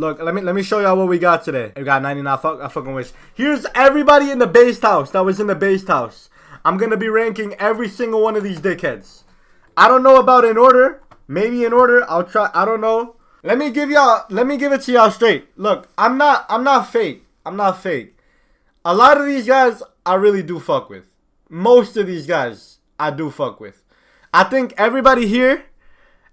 Look, let me show y'all what we got today. We got 99. I fucking wish. Here's everybody in the based house that was in the based house. I'm gonna be ranking every single one of these dickheads. I don't know about in order. Maybe in order. I'll try. I don't know. Let me give it to y'all straight. Look, I'm not fake. I'm not fake. A lot of these guys I really do fuck with. Most of these guys I do fuck with. I think everybody here.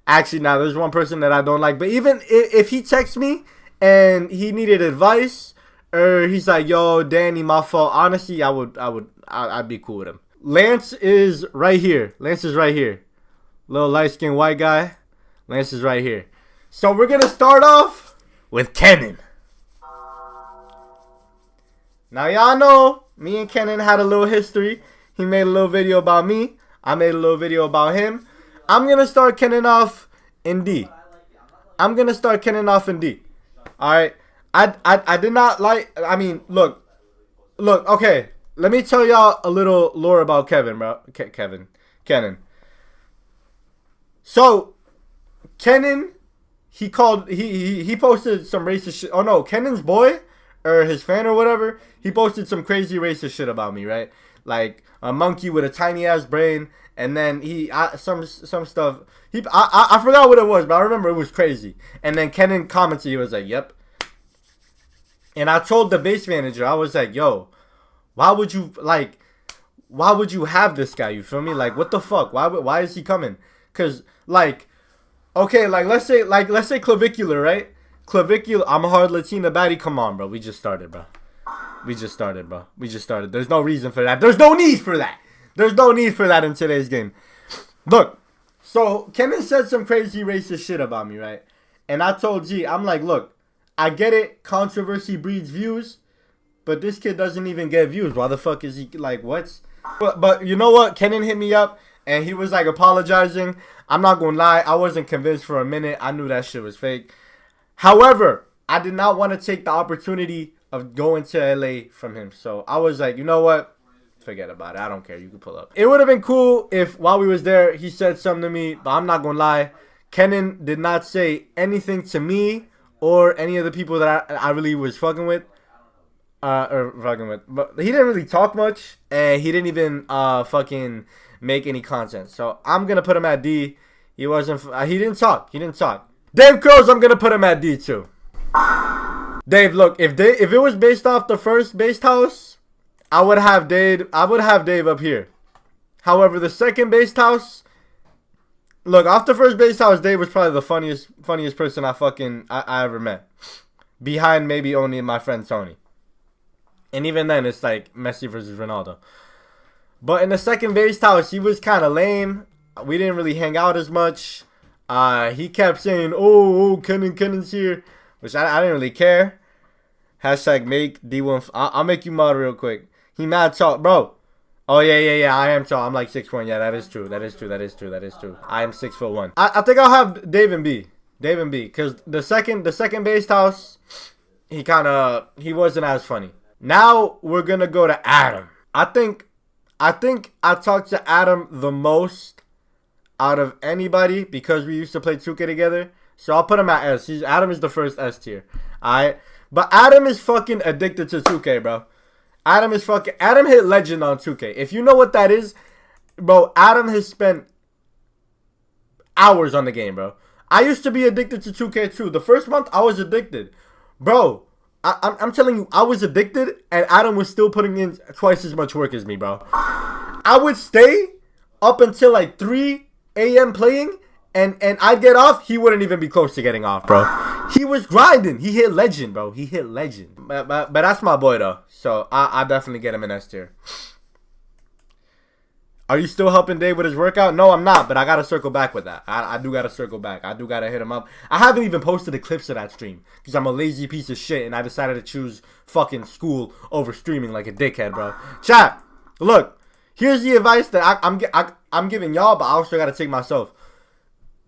Actually, now there's one person that I don't like. But even if he texts me and he needed advice, or he's like, "Yo, Danny, my fault." Honestly, I'd be cool with him. Lance is right here. Lance is right here. Little light-skinned white guy. Lance is right here. So we're gonna start off with Kenan. Now y'all know me and Kenan had a little history. He made a little video about me. I made a little video about him. I'm going to start Kenan off in D. Alright. I did not like... I mean, look. Look, okay. Let me tell y'all a little lore about Kevin, bro. Kenan. So, Kenan, he posted some racist shit. Oh, no. Kenan's boy, or his fan or whatever, he posted some crazy racist shit about me, right? Like, a monkey with a tiny-ass brain. And then some stuff. I forgot what it was, but I remember it was crazy. And then Kenan commented, he was like, "Yep." And I told the base manager, I was like, "Yo, why would you have this guy? You feel me? Like, what the fuck? Why is he coming? Cause like, okay, like let's say clavicular, right? Clavicular. I'm a hard Latina baddie. Come on, bro. We just started, bro. There's no reason for that. There's no need for that. There's no need for that in today's game. Look, so Kenan said some crazy racist shit about me, right? And I told G, I'm like, look, I get it. Controversy breeds views. But this kid doesn't even get views. Why the fuck is he, like, what? But you know what? Kenan hit me up, and he was, like, apologizing. I'm not gonna lie. I wasn't convinced for a minute. I knew that shit was fake. However, I did not want to take the opportunity of going to LA from him. So I was like, you know what? Forget about it. I don't care. You can pull up. It would have been cool if while we was there, he said something to me. But I'm not going to lie. Kenan did not say anything to me or any of the people that I really was fucking with. But he didn't really talk much. And he didn't even fucking make any content. So I'm going to put him at D. He didn't talk. Dave Crows, I'm going to put him at D too. Dave, look. If it was based off the first based house, I would have Dave up here. However, the second based house, look, off the first based house, Dave was probably the funniest person I ever met. Behind maybe only my friend Tony. And even then, it's like Messi versus Ronaldo. But in the second based house, he was kind of lame. We didn't really hang out as much. He kept saying, "Oh, Kenan's here," which I didn't really care. Hashtag make D1. I'll make you mod real quick. He mad tall, bro. Oh yeah. I am tall. I'm like 6'1". Yeah, that is true. I am 6'1". I think I'll have Dave and B. Cause the second based house, he wasn't as funny. Now we're gonna go to Adam. I think I talked to Adam the most out of anybody because we used to play 2K together. So I'll put him at S. Adam is the first S tier. Alright. But Adam is fucking addicted to 2K, bro. Adam hit legend on 2K. If you know what that is, bro, Adam has spent hours on the game, bro. I used to be addicted to 2K too. The first month, I was addicted. Bro, I'm telling you, I was addicted, and Adam was still putting in twice as much work as me, bro. I would stay up until like 3 a.m. playing, and I'd get off. He wouldn't even be close to getting off, bro. He was grinding. He hit legend, bro. But that's my boy, though. So I definitely get him in S tier. Are you still helping Dave with his workout? No, I'm not. But I got to circle back with that. I do got to circle back. I do got to hit him up. I haven't even posted the clips of that stream. Because I'm a lazy piece of shit. And I decided to choose fucking school over streaming like a dickhead, bro. Chat. Look. Here's the advice that I'm giving y'all. But I also got to take myself.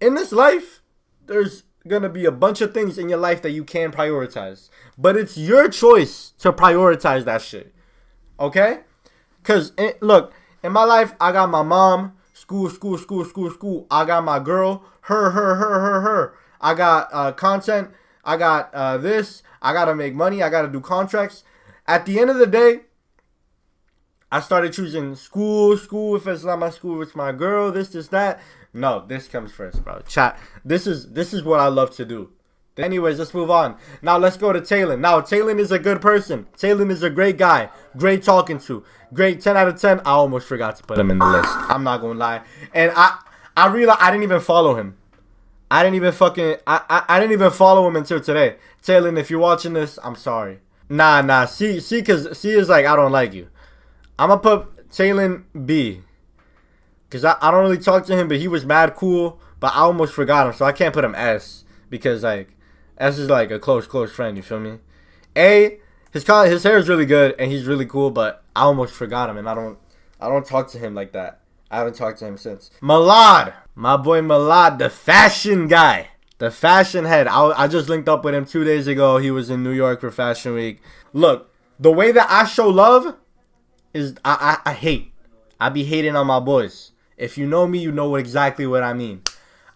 In this life, there's going to be a bunch of things in your life that you can prioritize. But it's your choice to prioritize that shit. Okay? Because, look, in my life, I got my mom, school. I got my girl, her. I got content. I got this. I got to make money. I got to do contracts. At the end of the day, I started choosing school. If it's not my school, it's my girl. This, that. No, this comes first, bro. Chat. This is what I love to do. Anyways, let's move on. Now let's go to Tailen. Now Tailen is a good person. Tailen is a great guy. Great talking to. Great 10 out of 10. I almost forgot to put him in the list. I'm not gonna lie. And I realized I didn't even follow him. I didn't even follow him until today. Tailen, if you're watching this, I'm sorry. Nah. C is like, I don't like you. I'm gonna put Tailen B. Cause I don't really talk to him, but he was mad cool. But I almost forgot him, so I can't put him S. Because like S is like a close friend, you feel me? A, his hair is really good and he's really cool, but I almost forgot him and I don't talk to him like that. I haven't talked to him since. Malad, my boy Malad, the fashion guy, the fashion head. I just linked up with him 2 days ago. He was in New York for Fashion Week. Look, the way that I show love is I hate. I be hating on my boys. If you know me, you know exactly what I mean.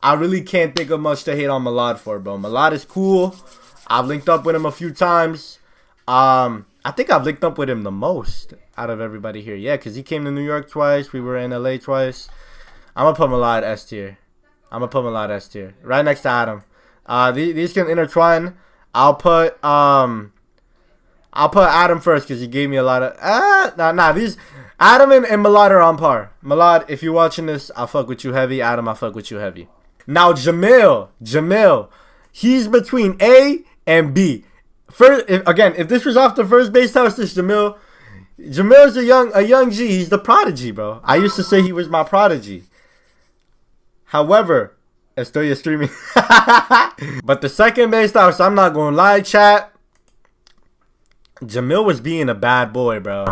I really can't think of much to hate on Malad for, bro. Malad is cool. I've linked up with him a few times. I think I've linked up with him the most out of everybody here. Yeah, because he came to New York twice. We were in LA twice. I'm going to put Malad S tier. Right next to Adam. These can intertwine. I'll put Adam first because he gave me a lot of... These... Adam and Malad are on par. Malad, if you're watching this, I fuck with you heavy. Adam, I fuck with you heavy. Now Jamil, he's between A and B. First, if this was off the first base house, this Jamil's a young G. He's the prodigy, bro. I used to say he was my prodigy. However, estoy streaming. But the second base house, I'm not gonna lie, chat. Jamil was being a bad boy, bro.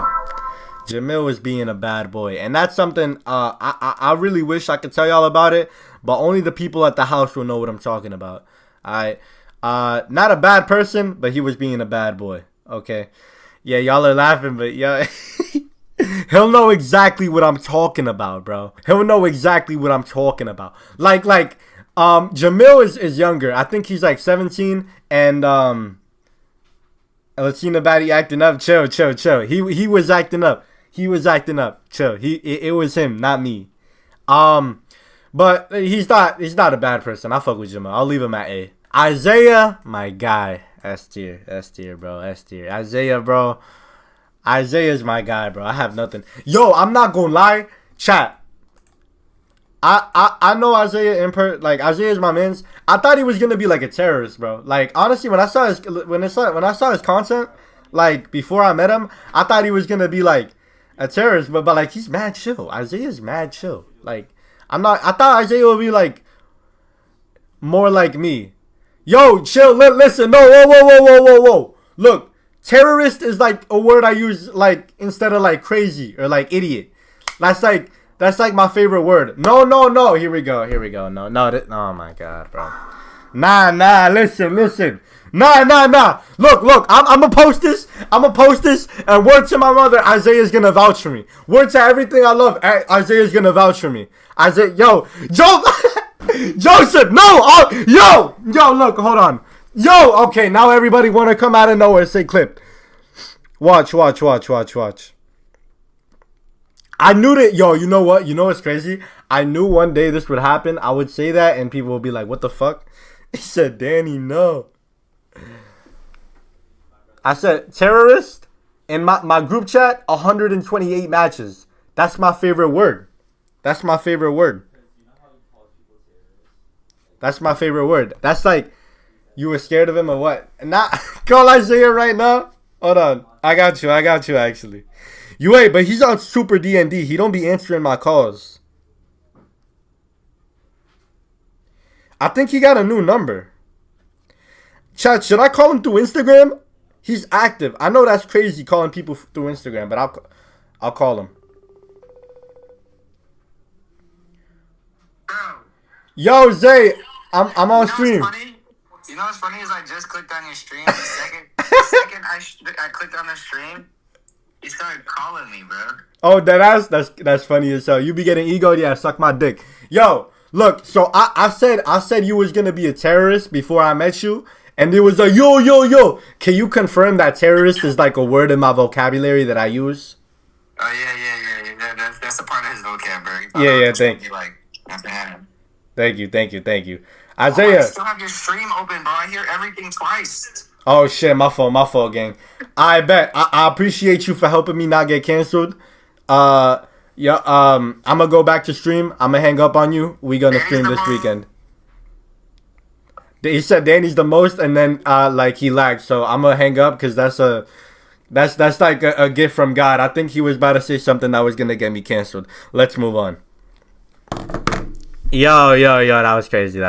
Jamil was being a bad boy, and that's something I really wish I could tell y'all about it, but only the people at the house will know what I'm talking about. Not a bad person, but he was being a bad boy. Okay, yeah, y'all are laughing, but yeah, he'll know exactly what I'm talking about, bro. He'll know exactly what I'm talking about. Like Jamil is younger. I think he's like 17, and Latina baddie acting up. Chill. He was acting up. Chill. It was him, not me. But he's not a bad person. I fuck with Jamal. I'll leave him at A. Isaiah, my guy. S tier, bro. S tier. Isaiah, bro. Isaiah's my guy, bro. I have nothing. Yo, I'm not gonna lie, chat. I know Isaiah Isaiah's my man's. I thought he was gonna be like a terrorist, bro. Like honestly, when I saw his content, like before I met him, I thought he was gonna be like a terrorist, but like he's mad chill. Isaiah's mad chill. Like I thought Isaiah would be like more like me. Yo, chill. Listen, no, whoa. Look, terrorist is like a word I use like instead of like crazy or like idiot. That's like my favorite word. No. Here we go. No. Oh my god, bro. Nah. Listen. Nah. Look. I'm gonna post this. And word to my mother, Isaiah's gonna vouch for me. Word to everything I love, Isaiah's gonna vouch for me. Joseph, no. Yo. Look, hold on. Yo. Okay, now everybody wanna come out of nowhere and say clip. Watch. I knew that, yo, you know what? You know what's crazy? I knew one day this would happen. I would say that and people would be like, what the fuck? He said, Danny, no. I said, terrorist, in my group chat, 128 matches. That's my favorite word. That's my favorite word. That's like, you were scared of him or what? Not call Isaiah right now? Hold on. I got you actually. You wait, but he's on super D&D. He don't be answering my calls. I think he got a new number. Chat, should I call him through Instagram? He's active. I know that's crazy calling people through Instagram, but I'll call him. Bro. Yo, Zay, I'm on stream. You know what's funny is I just clicked on your stream. The second I clicked on the stream, he started calling me, bro. Oh, that's funny as hell. You be getting egoed? Yeah, suck my dick. Yo, look, so I said you was gonna be a terrorist before I met you, And it was like, yo, yo, yo. Can you confirm that terrorist is like a word in my vocabulary that I use? Oh yeah. That's a part of his vocabulary. Yeah. Thank you. Like, Thank you. I Isaiah. still have your stream open, bro. I hear everything twice. Oh shit, my fault, gang. I bet. I appreciate you for helping me not get canceled. Yeah. I'm gonna go back to stream. I'm gonna hang up on you. We gonna stream this weekend. He said Danny's the most, and then like he lagged. So I'm gonna hang up because that's like a gift from God. I think he was about to say something that was gonna get me canceled. Let's move on. Yo, that was crazy.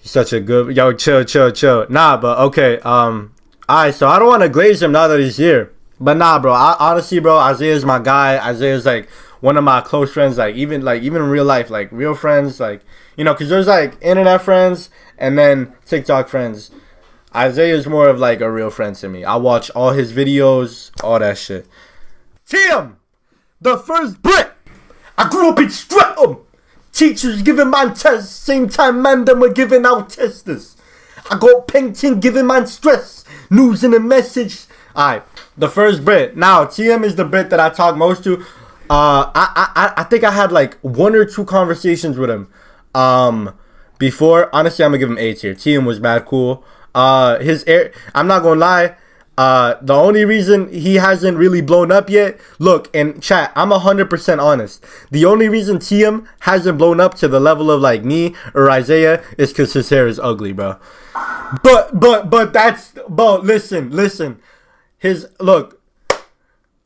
He's such a good chill. Nah, but okay. Alright, so I don't want to glaze him now that he's here. But nah, bro. Honestly, bro, Isaiah's my guy. Isaiah's like one of my close friends. Like even in real life, like real friends. Like, you know, cause there's like internet friends and then TikTok friends. Isaiah's more of like a real friend to me. I watch all his videos, all that shit. Tim, the first Brit. I grew up in Streatham. Teachers giving man tests, same time man them were giving out testers. I got painting giving man stress, news in a message. Alright, the first Brit. Now, TM is the Brit that I talk most to. I think I had like 1 or 2 conversations with him. Before, honestly, I'm gonna give him A tier. TM was mad cool. I'm not gonna lie. The only reason he hasn't really blown up yet, look, and chat, I'm 100% honest. The only reason TM hasn't blown up to the level of like me or Isaiah is because his hair is ugly, bro. But listen.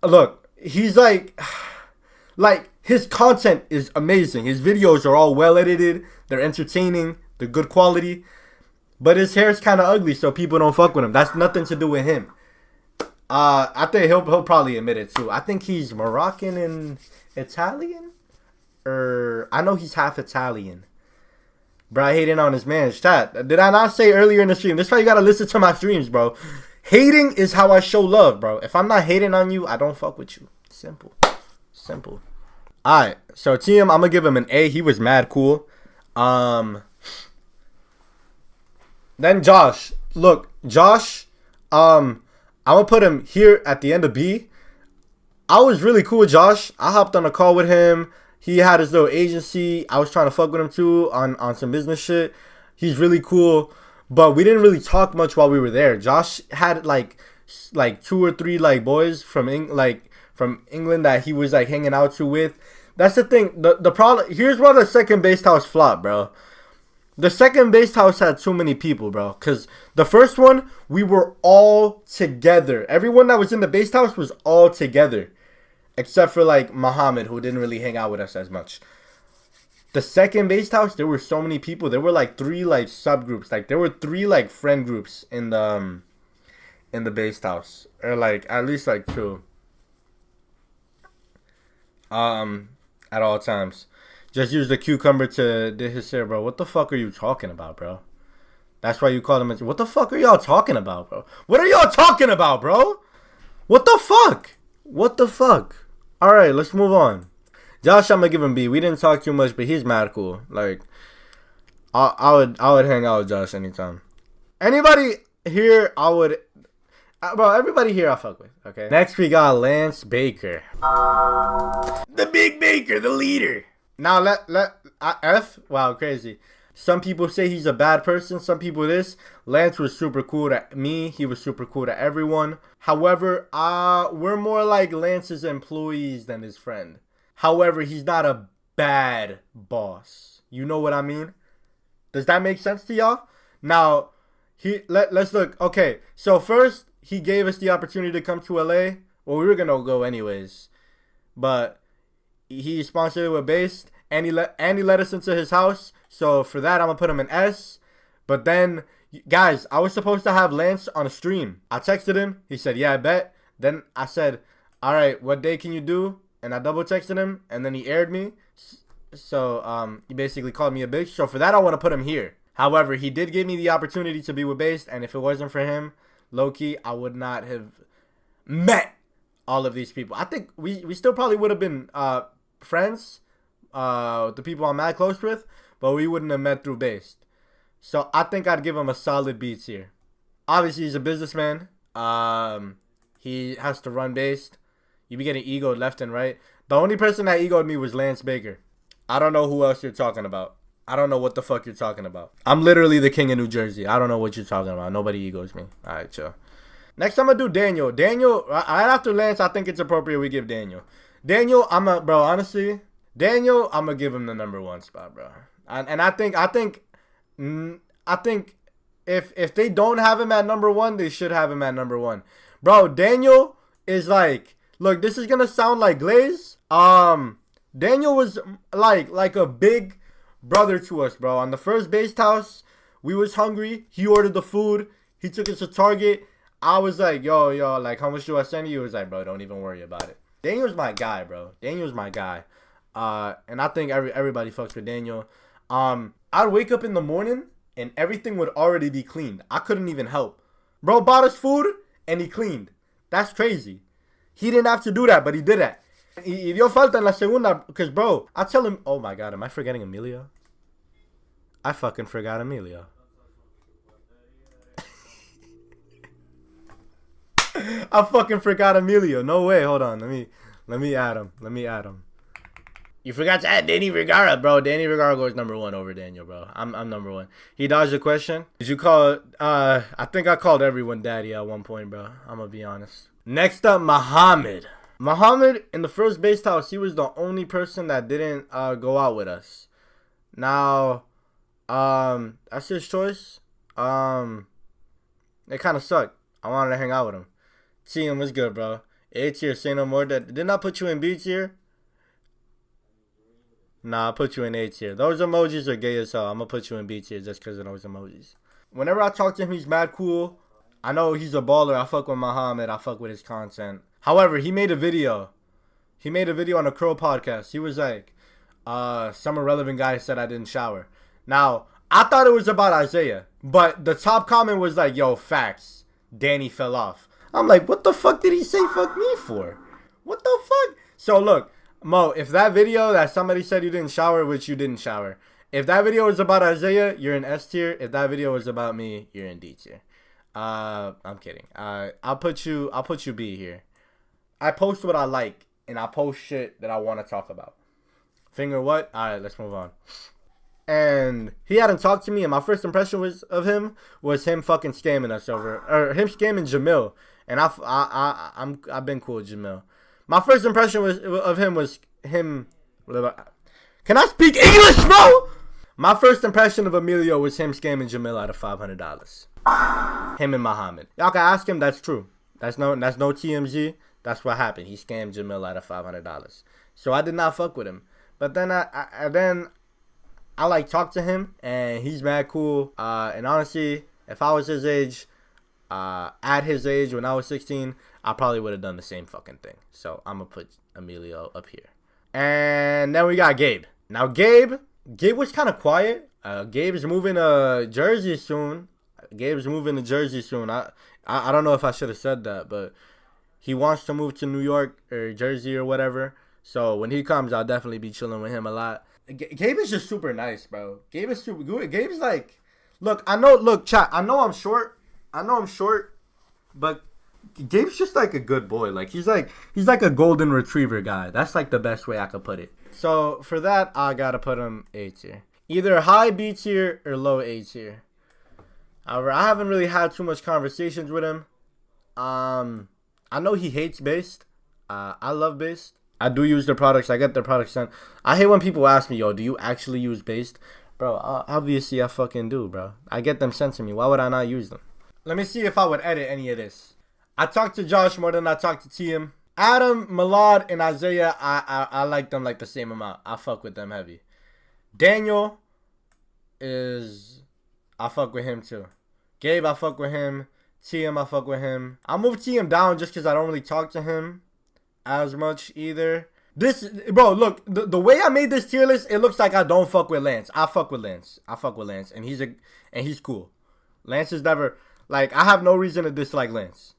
Look, he's like his content is amazing. His videos are all well edited. They're entertaining. They're good quality. But his hair's kind of ugly, so people don't fuck with him. That's nothing to do with him. I think he'll probably admit it too. I think he's Moroccan and Italian, or I know he's half Italian. Bro, I hating on his man's chat. Did I not say earlier in the stream? This is why you gotta listen to my streams, bro. Hating is how I show love, bro. If I'm not hating on you, I don't fuck with you. Simple. Alright, so TM, I'm gonna give him an A. He was mad cool. Then Josh. Look, Josh, I'm gonna put him here at the end of B. I was really cool with Josh. I hopped on a call with him. He had his little agency. I was trying to fuck with him too on some business shit. He's really cool. But we didn't really talk much while we were there. Josh had like 2 or 3 like boys from England that he was like hanging out with. That's the thing. The problem, here's where the second base house flopped, bro. The second base house had too many people, bro. Because the first one, we were all together. Everyone that was in the base house was all together. Except for, like, Muhammad, who didn't really hang out with us as much. The second base house, there were so many people. There were, like, 3, like, subgroups. Like, there were 3, like, friend groups in the base house. Or, like, at least, like, 2. At all times. Just use the cucumber to do his hair, bro. What the fuck are you talking about, bro? That's why you call him. What the fuck are y'all talking about, bro? What are y'all talking about, bro? What the fuck? All right, let's move on. Josh, I'm gonna give him B. We didn't talk too much, but he's mad cool. Like, I would hang out with Josh anytime. Anybody here, I would. Bro, everybody here I fuck with. Okay. Next we got Lance Baker, the big Baker, the leader. Now F. Wow, crazy. Some people say he's a bad person. Some people this. Lance was super cool to me. He was super cool to everyone. However, we're more like Lance's employees than his friend. However, he's not a bad boss. You know what I mean? Does that make sense to y'all? Now, let's look. Okay, so first he gave us the opportunity to come to LA. Well, we were gonna go anyways, but he sponsored it with Based, and he let us into his house. So for that, I'm gonna put him in S. But then, guys, I was supposed to have Lance on a stream. I texted him. He said, "Yeah, I bet." Then I said, "All right, what day can you do?" And I double texted him, and then he aired me. So he basically called me a bitch. So for that, I want to put him here. However, he did give me the opportunity to be with Based, and if it wasn't for him, low-key, I would not have met all of these people. I think we still probably would have been friends, the people I'm mad close with, but we wouldn't have met through Based. So I think I'd give him a solid B tier. Obviously, he's a businessman. He has to run based. You be getting egoed left and right. The only person that egoed me was Lance Baker. I don't know who else you're talking about. I don't know what the fuck you're talking about. I'm literally the king of New Jersey. I don't know what you're talking about. Nobody egos me. All right, chill. Next, I'm going to do Daniel. Daniel, right after Lance, I think it's appropriate we give Daniel. Daniel, honestly, Daniel, I'm going to give him the #1 spot, bro. And I think if they don't have him at #1, they should have him at #1. Bro, Daniel is like, look, this is going to sound like Glaze. Daniel was like a big brother to us, bro. On the first base house, we was hungry. He ordered the food. He took us to Target. I was like, yo, like, how much do I send you? He was like, bro, don't even worry about it. Daniel's my guy, bro. Daniel's my guy. And I think everybody fucks with Daniel. I'd wake up in the morning and everything would already be cleaned. I couldn't even help. Bro bought us food and he cleaned. That's crazy. He didn't have to do that, but he did that. Y dio falta en la segunda, because, bro, I tell him, oh my God, am I forgetting Emilio? I fucking forgot Emilio. I fucking forgot Emilio. No way. Hold on. Let me add him. You forgot to add Danny Vergara, bro. Danny Vergara goes #1 over Daniel, bro. I'm #1. He dodged the question. Did you call? I think I called everyone daddy at one point, bro. I'm gonna be honest. Next up, Muhammad. Muhammad in the first base house, he was the only person that didn't go out with us. Now, that's his choice. It kind of sucked. I wanted to hang out with him. TM was good, bro. A tier, say no more. Didn't I put you in B tier? Nah, I put you in A tier. Those emojis are gay as hell. I'm gonna put you in B tier just because of those emojis. Whenever I talk to him, he's mad cool. I know he's a baller. I fuck with Muhammad. I fuck with his content. However, he made a video. He made a video on a Crow podcast. He was like, some irrelevant guy said I didn't shower. Now, I thought it was about Isaiah. But the top comment was like, yo, facts. Danny fell off. I'm like, what the fuck did he say fuck me for? What the fuck? So, look, Mo, if that video that somebody said you didn't shower, which you didn't shower. If that video was about Isaiah, you're in S tier. If that video was about me, you're in D tier. I'm kidding. I'll put you B here. I post what I like, and I post shit that I want to talk about. Finger what? All right, let's move on. And he hadn't talked to me, and my first impression of him was him fucking scamming us over, or him scamming Jamil. And I've been cool with Jamil. My first impression of him was him. Can I speak English, bro? My first impression of Emilio was him scamming Jamil out of $500. Him and Muhammad. Y'all can ask him. That's true. That's no TMZ. That's what happened. He scammed Jamil out of $500. So I did not fuck with him. But then I like talked to him, and he's mad cool. And honestly, if I was his age, at his age when I was 16, I probably would have done the same fucking thing. So I'm gonna put Emilio up here. And then we got Gabe. Now Gabe was kind of quiet. Gabe's moving to Jersey soon. I don't know if I should have said that, but he wants to move to New York or Jersey or whatever. So when he comes, I'll definitely be chilling with him a lot. Gabe is just super nice, bro. Gabe is super good. Gabe's like, chat, I know I'm short, but Gabe's just like a good boy. Like he's like a golden retriever guy. That's like the best way I could put it. So for that, I gotta put him A tier. Either high B tier or low A tier. However, I haven't really had too much conversations with him. I know he hates Based. I love Based. I do use their products. I get their products sent. I hate when people ask me, yo, do you actually use Based? Bro, obviously I fucking do, bro. I get them sent to me. Why would I not use them? Let me see if I would edit any of this. I talked to Josh more than I talked to TM. Adam, Milad, and Isaiah, I like them like the same amount. I fuck with them heavy. Daniel I fuck with him too. Gabe, I fuck with him. TM, I fuck with him. I moved TM down just because I don't really talk to him as much either. Bro, look, the way I made this tier list, it looks like I don't fuck with Lance. I fuck with Lance, and he's cool. Lance is never, like, I have no reason to dislike Lance.